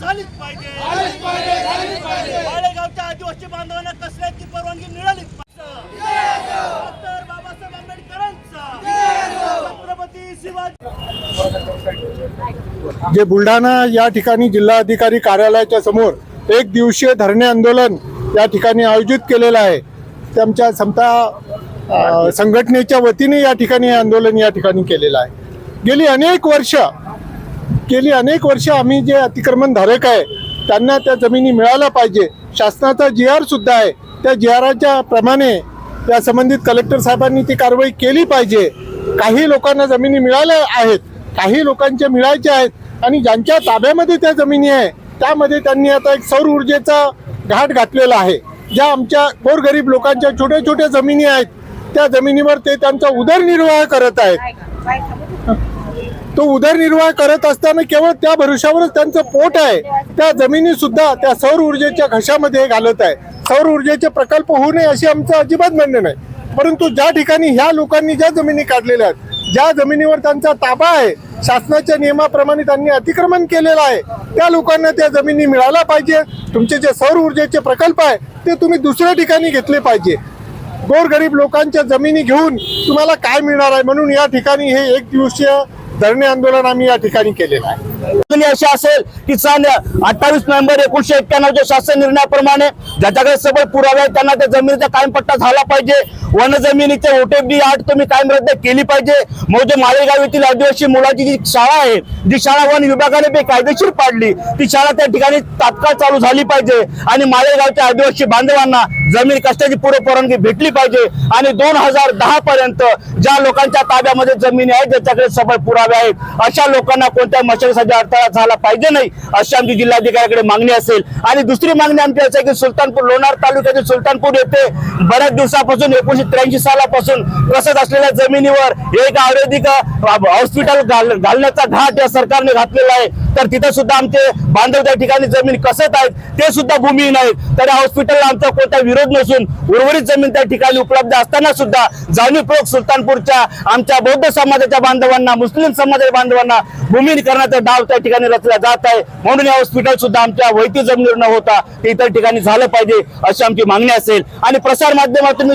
झालीच पाहिजे। माळेगावच्या आदिवासी बांधवांना कसल्याची परवानगी मिळालीच पाहिजे। डॉक्टर बाबासाहेब आंबेडकरांचा छत्रपती शिवाजी। जे बुलढाणा या ठिकाणी जिल्हाधिकारी कार्यालयाच्या समोर एक दिवसीय धरणे आंदोलन या ठिकाणी आयोजित केलेलं आहे। त्यांच्या समता संघटनेच्या वतीने या ठिकाणी आंदोलन या ठिकाणी केलेलं आहे। गेली अनेक वर्ष आम्ही जे अतिक्रमण धारक आहे त्यांना त्या जमिनी मिळायला पाहिजे। शासनाचा GR सुद्धा आहे, त्या GRच्या प्रमाणे या संबंधित कलेक्टर साहेबांनी ती कारवाई केली पाहिजे। काही लोकांना जमिनी मिळाल्या आहेत, काही लोकांच्या मिळायच्या आहेत आणि ज्यांच्या ताब्यामध्ये त्या जमिनी आहे त्यामध्ये त्यांनी आता एक सौर ऊर्जेचा घाट घातलेला आहे। ज्या आमच्या गोरगरीब लोकांच्या छोट्या छोट्या जमिनी आहेत त्या जमिनीवर ते त्यांचा उदरनिर्वाह करत आहेत। तो उदरनिर्वाह करत असताना केवळ त्या भरोशावरच त्यांचं पोट आहे। त्या जमिनी सुद्धा त्या सौर ऊर्जेच्या घशामध्ये घालत आहे। सौर ऊर्जेचे प्रकल्प होऊ नये अशी आमचं अजिबात म्हणणं नाही, परंतु ज्या ठिकाणी ह्या लोकांनी ज्या जमिनी काढलेल्या आहेत, ज्या जमिनीवर त्यांचा ताबा आहे, शासनाच्या नियमाप्रमाणे त्यांनी अतिक्रमण केलेलं आहे, त्या लोकांना त्या जमिनी मिळायला पाहिजे। तुमचे जे सौर ऊर्जेचे प्रकल्प आहे ते तुम्ही दुसऱ्या ठिकाणी घेतले पाहिजे। गोरगरीब लोकांच्या जमिनी घेऊन तुम्हाला काय मिळणार आहे, म्हणून या ठिकाणी हे एक दिवसीय धरणे आंदोलन आम्ही या ठिकाणी केलेलं आहे। अशी असेल की 28 नोव्हेंबर 1991च्या शासन निर्णयाप्रमाणे ज्याच्याकडे सबळ पुरावे आहेत त्यांना त्या जमिनीचा कायम पट्टा झाला पाहिजे। वन जमिनीचे ओटेबडी आठ तुम्ही कायम रद्द केली पाहिजे। म्हणजे माळेगाव येथील आदिवासी मुलाची जी शाळा आहे, जी शाळा वन विभागाने बेकायदेशीर पाडली, ती शाळा त्या ठिकाणी तात्काळ चालू झाली पाहिजे आणि माळेगावच्या आदिवासी बांधवांना जमीन कष्टाची पूर्व परवानगी भेटली पाहिजे। आणि 2010 पर्यंत ज्या लोकांच्या ताब्यामध्ये जमिनी आहेत, ज्याच्याकडे सबळ पुरावे आहेत, अशा लोकांना कोणत्या मशागतीसाठी अडथळा झाला पाहिजे नाही अशी आमची जिल्हाधिकाऱ्याकडे मागणी असेल। आणि दुसरी मागणी आमची अशी आहे की सुलतानपूर लोणार तालुक्यातील सुलतानपूर येथे बऱ्याच दिवसापासून 1983 सालापासून कसत असलेल्या जमिनीवर एक आयुर्वेदिक हॉस्पिटल घालण्याचा घाट या सरकारने घातलेला आहे। तर तिथे सुद्धा आमचे बांधव त्या ठिकाणी जमीन कसत आहेत, ते सुद्धा भूमिहीन आहेत। तर या हॉस्पिटलला आमचा कोणता विरोध नसून उर्वरित जमीन त्या ठिकाणी उपलब्ध असताना सुद्धा जाणीवपूर्वक सुलतानपूरच्या आमच्या बौद्ध समाजाच्या बांधवांना, मुस्लिम समाजाच्या बांधवांना भूमिहीन करण्याचा डाव त्या ठिकाणी रचला जात आहे। म्हणून या हॉस्पिटल सुद्धा आमच्या वैयक्तिक जमिनीवर न होता ते इतर ठिकाणी झालं पाहिजे अशी आमची मागणी असेल। आणि प्रसार माध्यमातून